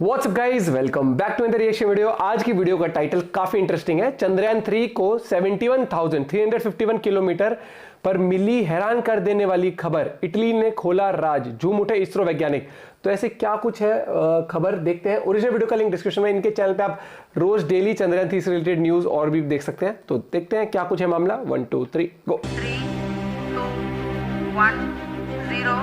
WhatsApp guys, welcome back to another reaction video. आज की video का टाइटल काफी इंटरेस्टिंग है। चंद्रयान 3 को 71,351 किलोमीटर पर मिली हैरान कर देने वाली खबर। इटली ने खोला राज, झूम उठे इसरो वैज्ञानिक। तो ऐसे क्या कुछ है खबर, देखते हैं। ओरिजिनल वीडियो का लिंक डिस्क्रिप्शन में। इनके चैनल पे आप रोज डेली चंद्रयान 3 से रिलेटेड न्यूज और भी देख सकते हैं। तो देखते हैं क्या कुछ है मामला। 1 2 3 गो। 3, 2, 1, 0।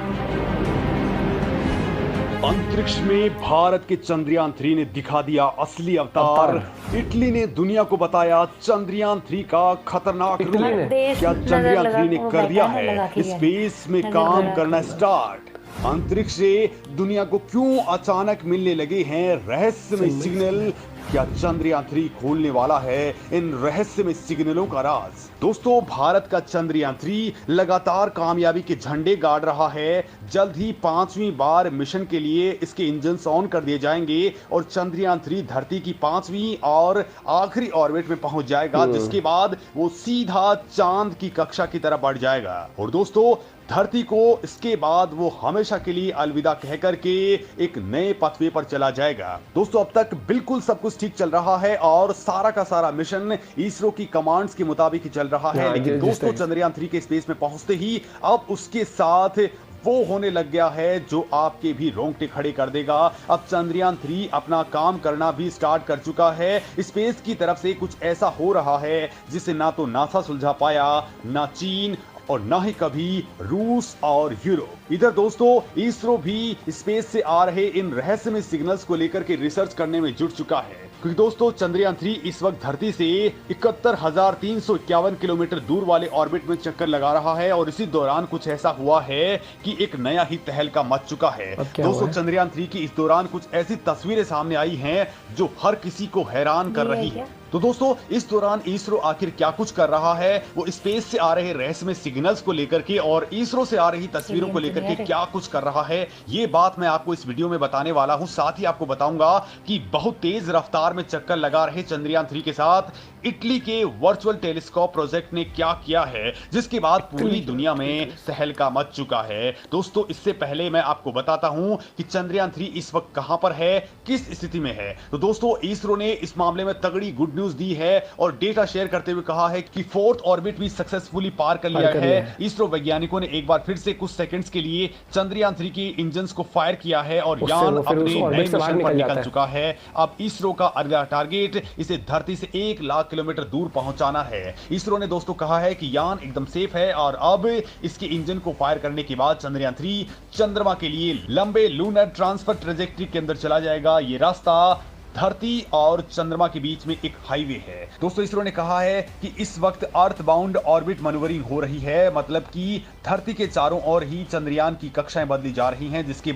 अंतरिक्ष में भारत के चंद्रयान 3 ने दिखा दिया असली अवतार। इटली ने दुनिया को बताया चंद्रयान 3 का खतरनाक रूप। क्या चंद्रयान 3 ने कर दिया है स्पेस में काम करना स्टार्ट? अंतरिक्ष से दुनिया को क्यों अचानक मिलने लगे हैं रहस्यमय सिग्नल? क्या चंद्रयान 3 खोलने वाला है इन रहस्यमय सिग्नलों का राज? दोस्तों, भारत का चंद्रयान 3 लगातार कामयाबी के झंडे गाड़ रहा है। जल्द ही 5वीं बार मिशन के लिए इसके इंजन ऑन कर दिए जाएंगे और चंद्रयान 3 धरती की 5वीं और आखिरी ऑर्बिट में पहुंच जाएगा, जिसके बाद वो सीधा चांद की कक्षा की तरफ बढ़ जाएगा। और दोस्तों, धरती को इसके बाद वो हमेशा के लिए अलविदा कहकर के एक नए पथवे पर चला जाएगा। दोस्तों, अब तक बिल्कुल सब कुछ ठीक चल रहा है और सारा का सारा मिशन इसरो की कमांड्स के मुताबिक ही चल रहा है। लेकिन दोस्तों, चंद्रयान 3 के स्पेस में पहुंचते ही अब उसके साथ वो होने लग गया है जो आपके भी रोंगटे खड़े कर देगा। अब चंद्रयान 3 अपना काम करना भी स्टार्ट कर चुका है। स्पेस की तरफ से कुछ ऐसा हो रहा है जिसे ना तो नासा सुलझा पाया, ना चीन और ना ही कभी रूस और यूरोप। इधर दोस्तों, इसरो भी स्पेस से आ रहे इन रहस्यमय सिग्नल्स को लेकर के रिसर्च करने में जुट चुका है। क्योंकि दोस्तों, चंद्रयान 3 इस वक्त धरती से 71,351 किलोमीटर दूर वाले ऑर्बिट में चक्कर लगा रहा है और इसी दौरान कुछ ऐसा हुआ है कि एक नया ही तहलका मच चुका है। दोस्तों, चंद्रयान 3 की इस दौरान कुछ ऐसी तस्वीरें सामने आई हैं जो हर किसी को हैरान कर रही है। तो दोस्तों, इस दौरान इसरो आखिर क्या कुछ कर रहा है, वो स्पेस से आ रहे रहस्यमय सिग्नल्स को लेकर के और इसरो से आ रही तस्वीरों को लेकर के क्या कुछ कर रहा है, ये बात मैं आपको इस वीडियो में बताने वाला हूं। साथ ही आपको बताऊंगा कि बहुत तेज रफ्तार में चक्कर लगा रहे चंद्रयान 3 के साथ इटली के वर्चुअल टेलीस्कोप प्रोजेक्ट ने क्या किया है, जिसके बाद पूरी दुनिया में तहलका मच चुका है। दोस्तों, इससे पहले मैं आपको बताता हूं कि चंद्रयान 3 इस वक्त कहां पर है, किस स्थिति में है। तो दोस्तों, इसरो ने इस मामले में तगड़ी गुड न्यूज दी है और डेटा शेयर करते हुए कहा है कि 4th ऑर्बिट भी सक्सेसफुली पार कर लिया है। इसरो वैज्ञानिकों ने एक बार फिर से कुछ सेकंड्स के लिए चंद्रयान 3 के इंजन्स को फायर किया है और यान अपने नए मिशन पर निकल चुका है। अब इसरो का अगला टारगेट इसे धरती से 1 लाख किलोमीटर दूर पहुंचाना है। इसरो ने दोस्तों कहा है कि यान एकदम सेफ है और अब इसके इंजन को फायर करने के बाद चंद्रयान 3 चंद्रमा के लिए लंबे लूनर ट्रांसफर ट्रेजेक्टरी के अंदर चला जाएगा। ये रास्ता धरती और चंद्रमा के बीच में एक हाईवे है। दोस्तों, इसरो ने कहा है कि इस वक्त अर्थ बाउंड ऑर्बिट मैन्यूवरिंग हो रही है, मतलब कि धरती के चारों ओर ही चंद्रयान की कक्षाएं बदली जा रही हैं। इसके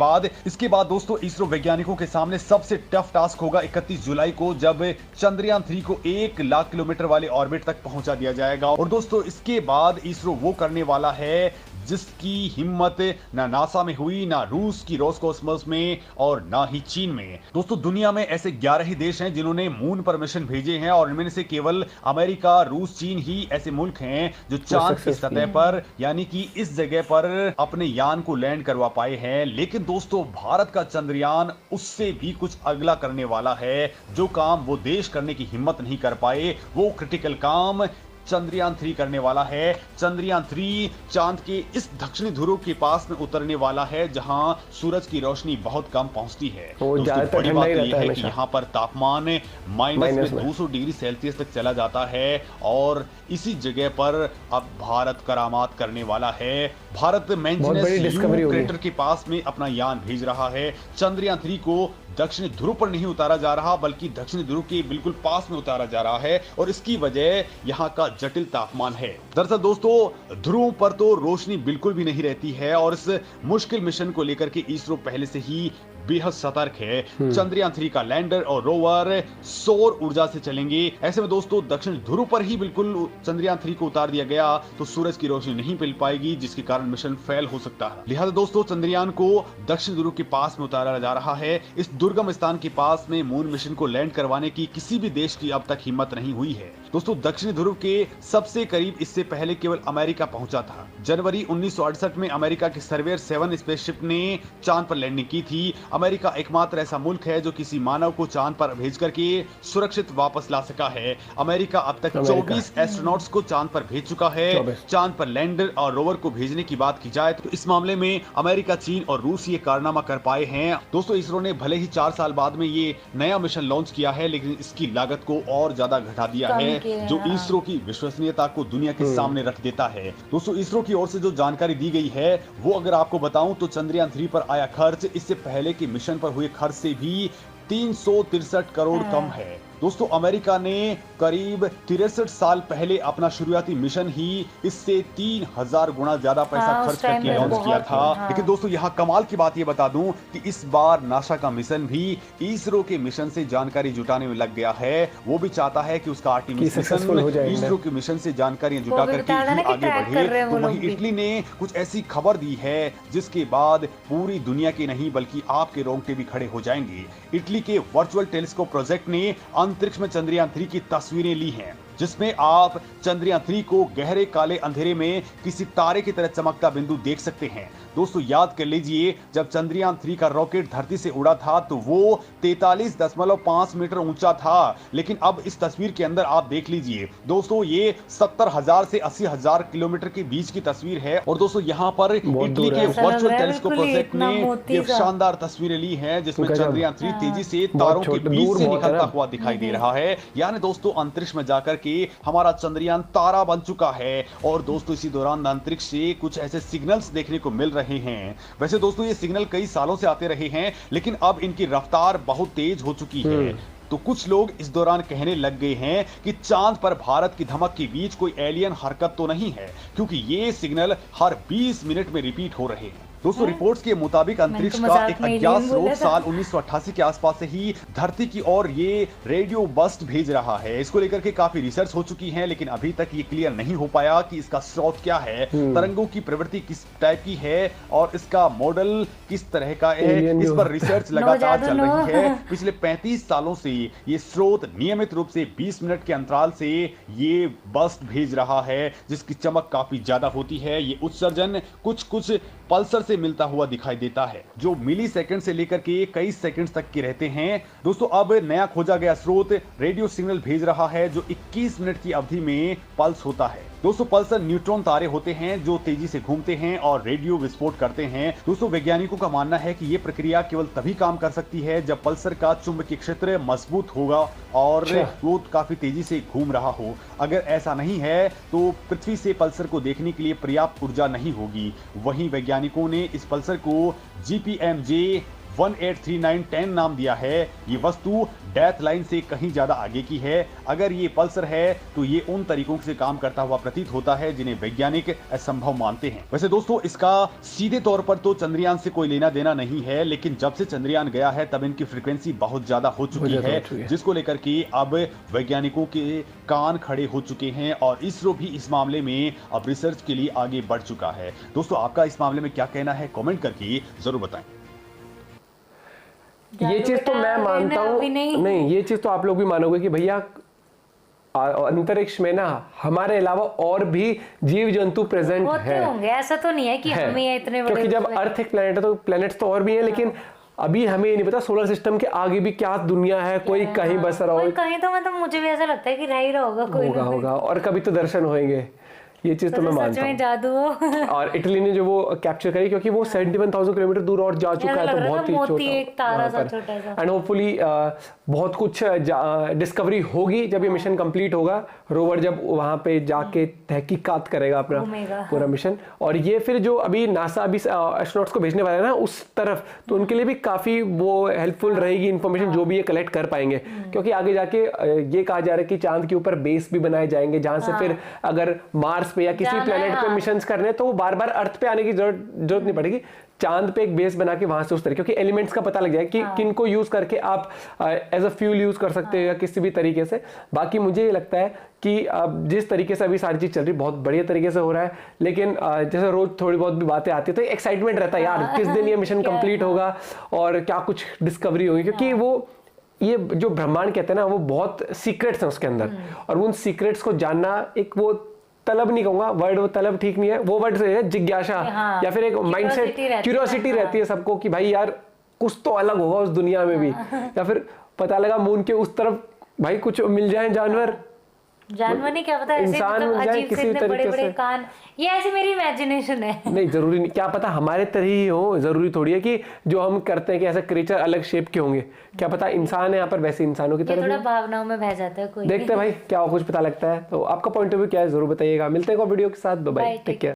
बाद दोस्तों, इसरो वैज्ञानिकों के सामने सबसे टफ टास्क होगा 31 जुलाई को, जब चंद्रयान 3 को 1 लाख किलोमीटर वाले ऑर्बिट तक पहुंचा दिया जाएगा। और दोस्तों, इसके बाद इसरो वो करने वाला है जिसकी हिम्मत ना नासा में हुई, ना रूस की रोसकोसमोस में और ना ही चीन में। दोस्तों, दुनिया में ऐसे 11 ही देश हैं जिन्होंने मून पर मिशन भेजे हैं और इनमें से केवल अमेरिका, रूस, चीन ही ऐसे मुल्क हैं जो चांद की सतह पर यानी कि इस जगह पर अपने यान को लैंड करवा पाए हैं। लेकिन दोस्तों, भारत का चंद्रयान उससे भी कुछ अगला करने वाला है। जो काम वो देश करने की हिम्मत नहीं कर पाए, वो क्रिटिकल काम चंद्रयान 3 करने वाला है। चंद्रयान 3 चांद के इस दक्षिणी ध्रुव के पास में उतरने वाला है जहां सूरज की रोशनी बहुत कम पहुंचती है। दोस्तों, बड़ी बात यह है कि यहाँ पर तापमान -200 डिग्री सेल्सियस तक चला जाता है और इसी जगह पर अब भारत करामात करने वाला है। भारत मैंजिनस क्रेटर के पास में अपना यान भेज रहा है। चंद्रयान 3 को दक्षिणी ध्रुव पर नहीं उतारा जा रहा, बल्कि दक्षिणी ध्रुव के बिल्कुल पास में उतारा जा रहा है और इसकी वजह यहाँ का जटिल तापमान है। दरअसल दोस्तों, ध्रुव पर तो रोशनी बिल्कुल भी नहीं रहती है और इस मुश्किल मिशन को लेकर के इसरो पहले से ही बेहद सतर्क है। चंद्रयान 3 का लैंडर और रोवर सौर ऊर्जा से चलेंगे। ऐसे में दोस्तों, दक्षिण ध्रुव पर ही बिल्कुल चंद्रयान 3 को उतार दिया गया तो सूरज की रोशनी नहीं मिल पाएगी, जिसके कारण मिशन फेल हो सकता है। लिहाजा दोस्तों, चंद्रयान को दक्षिण ध्रुव के पास में उतारा जा रहा है। इस दुर्गम स्थान के पास में मून मिशन को लैंड करवाने की किसी भी देश की अब तक हिम्मत नहीं हुई है। दोस्तों दक्षिणी ध्रुव के सबसे करीब इससे पहले केवल अमेरिका पहुंचा था। जनवरी 1968 में अमेरिका के सर्वेयर 7 स्पेसशिप ने चांद पर लैंडिंग की थी। अमेरिका एकमात्र ऐसा मुल्क है जो किसी मानव को चांद पर भेज करके सुरक्षित वापस ला सका है। अमेरिका अब तक 24 एस्ट्रोनॉट्स को चांद पर भेज चुका है। चांद पर लैंडर और रोवर को भेजने की बात की जाए तो इस मामले में अमेरिका, चीन और रूस ये कारनामा कर पाए हैं। दोस्तों इसरो ने भले ही 4 साल बाद में ये नया मिशन लॉन्च किया है, लेकिन इसकी लागत को और ज्यादा घटा दिया है, जो इसरो की विश्वसनीयता को दुनिया के सामने रख देता है। दोस्तों इसरो की ओर से जो जानकारी दी गई है वो अगर आपको बताऊं तो चंद्रयान 3 पर आया खर्च इससे पहले के मिशन पर हुए खर्च से भी 363 करोड़ कम है। दोस्तों अमेरिका ने करीब 63 साल पहले अपना शुरुआती मिशन ही इससे 3000 गुना ज्यादा पैसा खर्च करके लॉन्च किया था। लेकिन दोस्तों यहाँ कमाल की बात ये बता दूं कि इस बार नासा का मिशन भी इसरो के मिशन से जानकारी जुटाने में लग गया है। वो भी चाहता है कि उसका आर्टेमिस मिशन इसरो के मिशन से जानकारियां जुटा करके ही आगे बढ़े। तो वहीं इटली ने कुछ ऐसी खबर दी है जिसके बाद पूरी दुनिया के नहीं बल्कि आपके रोंगटे भी खड़े हो जाएंगे। इटली के वर्चुअल टेलीस्कोप प्रोजेक्ट ने अंतरिक्ष में चंद्रयान 3 की तस्वीरें ली हैं, जिसमें आप चंद्रयान 3 को गहरे काले अंधेरे में किसी तारे की तरह चमकता बिंदु देख सकते हैं। दोस्तों याद कर लीजिए जब चंद्रयान 3 का रॉकेट धरती से उड़ा था तो वो 43.5 मीटर ऊंचा था, लेकिन अब इस तस्वीर के अंदर आप देख लीजिए दोस्तों ये 70,000 से 80,000 किलोमीटर के बीच की तस्वीर है। और दोस्तों यहाँ पर इटली के वर्चुअल टेलीस्कोप प्रोजेक्ट ने ये शानदार तस्वीरें ली हैं जिसमें चंद्रयान 3 तेजी से तारों के बीच से निकलता हुआ दिखाई दे रहा है। यानी दोस्तों अंतरिक्ष में जाकर के हमारा चंद्रयान तारा बन चुका है। और दोस्तों इसी दौरान अंतरिक्ष से कुछ ऐसे सिग्नल्स देखने को मिल रहे हैं। वैसे दोस्तों ये सिग्नल कई सालों से आते रहे हैं, लेकिन अब इनकी रफ्तार बहुत तेज हो चुकी है। तो कुछ लोग इस दौरान कहने लग गए हैं कि चांद पर भारत की धमक के बीच कोई एलियन हरकत तो नहीं है, क्योंकि ये सिग्नल हर 20 मिनट में रिपीट हो रहे हैं। दोस्तों रिपोर्ट्स के मुताबिक अंतरिक्ष का एक अज्ञात स्रोत साल 1988 के आसपास से ही धरती की ओर ये रेडियो बस्ट भेज रहा है। इसको लेकर के काफी रिसर्च हो चुकी है, लेकिन अभी तक ये क्लियर नहीं हो पाया कि इसका स्रोत क्या है, तरंगों की प्रवृत्ति किस टाइप की है और इसका मॉडल किस तरह का है। इस पर रिसर्च लगातार चल रही है। पिछले 35 सालों से ये स्रोत नियमित रूप से 20 मिनट के अंतराल से ये बस्ट भेज रहा है, जिसकी चमक काफी ज्यादा होती है। ये उत्सर्जन कुछ पल्सर से मिलता हुआ दिखाई देता है, जो मिली सेकंड से लेकर के कई सेकंड्स तक के रहते हैं। दोस्तों अब नया खोजा गया स्रोत रेडियो सिग्नल भेज रहा है जो 21 मिनट की अवधि में पल्स होता है। दोस्तों पल्सर न्यूट्रॉन तारे होते हैं जो तेजी से घूमते हैं और रेडियो विस्फोट करते हैं। दोस्तों वैज्ञानिकों का मानना है कि यह प्रक्रिया केवल तभी काम कर सकती है जब पल्सर का चुंबकीय क्षेत्र मजबूत होगा और वो काफी तेजी से घूम रहा हो। अगर ऐसा नहीं है तो पृथ्वी से पल्सर को देखने के लिए पर्याप्त ऊर्जा नहीं होगी। वहीं वैज्ञानिकों ने इस पल्सर को GPMJ 183910 नाम दिया है। ये वस्तु डेथ लाइन से कहीं ज्यादा आगे की है। अगर ये पल्सर है तो ये उन तरीकों से काम करता हुआ प्रतीत होता है जिन्हें वैज्ञानिक असंभव मानते हैं। वैसे दोस्तों इसका सीधे तौर पर तो चंद्रयान से कोई लेना देना नहीं है, लेकिन जब से चंद्रयान गया है तब इनकी फ्रीक्वेंसी बहुत ज्यादा हो चुकी है, जिसको लेकर के अब वैज्ञानिकों के कान खड़े हो चुके हैं और इसरो भी इस मामले में अब रिसर्च के लिए आगे बढ़ चुका है। दोस्तों आपका इस मामले में क्या कहना है, कमेंट करके जरूर बताएं। ये चीज तो मैं मानता हूँ, नहीं ये चीज तो आप लोग भी मानोगे कि भैया अंतरिक्ष में ना हमारे अलावा और भी जीव जंतु प्रेजेंट है होंगे। ऐसा तो नहीं है कि हम ही इतने बड़े, क्योंकि जब अर्थ एक प्लेनेट है तो प्लेनेट्स तो और भी हैं, लेकिन अभी हमें ये नहीं पता सोलर सिस्टम के आगे भी क्या दुनिया है, कोई कहीं बस रहा हो, कहीं तो मतलब मुझे भी ऐसा लगता है कि रह ही रहा होगा कोई होगा और कभी तो दर्शन होएंगे। ये चीज तो मैं मानता हूँ। जादू और इटली ने जो वो कैप्चर करी, क्योंकि वो 71,000 किलोमीटर दूर और जा चुका है, तो बहुत ही छोटा एंड होपफुली बहुत कुछ डिस्कवरी होगी जब ये मिशन कंप्लीट होगा। रोवर जब वहां पे जाके तहकीकात करेगा अपना पूरा मिशन, और ये फिर जो अभी नासा अभी एस्ट्रोनॉट्स को भेजने वाला है ना उस तरफ, तो उनके लिए भी काफी वो हेल्पफुल रहेगी इन्फॉर्मेशन जो भी ये कलेक्ट कर पाएंगे, क्योंकि आगे जाके ये कहा जा रहा है कि चांद के ऊपर बेस भी बनाए जाएंगे जहां से फिर अगर मार्स पे या किसी प्लेनेट पे मिशंस करने तो वो बार बार अर्थ पे आने की जरूरत नहीं पड़ेगी। चांद पे एक बेस बना के वहां से उस तरह, क्योंकि एलिमेंट्स का पता लग जाए कि किन को यूज करके आप एज अ फ्यूल यूज कर सकते हो या किसी भी तरीके से। बाकी मुझे ये लगता है कि जिस तरीके से अभी सारी चीज चल रही बहुत बढ़िया तरीके से हो रहा है, लेकिन जैसे रोज थोड़ी बहुत भी बातें आती है तो एक्साइटमेंट रहता है यार किस दिन ये मिशन कंप्लीट होगा और क्या कुछ डिस्कवरी होगी, क्योंकि वो ये जो ब्रह्मांड कहते हैं ना, वो बहुत सीक्रेट्स हैं उसके अंदर, और उन सीक्रेट्स को जानना एक वो तलब नहीं कहूंगा वर्ड, वो तलब ठीक नहीं है, वो वर्ड है जिज्ञासा, या फिर एक माइंडसेट, क्यूरियोसिटी रहती है सबको कि भाई यार कुछ तो अलग होगा उस दुनिया में भी, या फिर पता लगा मून के उस तरफ भाई कुछ मिल जाए जानवर नहीं, क्या पता ऐसे इंसान मतलब मिल जाए अजीब से किसी इतने तरीके बड़े-बड़े से। कान, ये ऐसी मेरी इमेजिनेशन है। नहीं जरूरी नहीं, क्या पता हमारे तरह ही हो, जरूरी थोड़ी है कि जो हम करते हैं कि ऐसे क्रिएचर अलग शेप के होंगे, क्या पता इंसान है यहाँ पर वैसे इंसानों की ये तरह थोड़ा भी। भावनाओं में बह जाता है कोई। देखते हैं भाई क्या कुछ पता लगता है, तो आपका पॉइंट ऑफ व्यू क्या है जरूर बताइएगा। मिलते हैं वीडियो के साथ, bye bye, Bye, take care.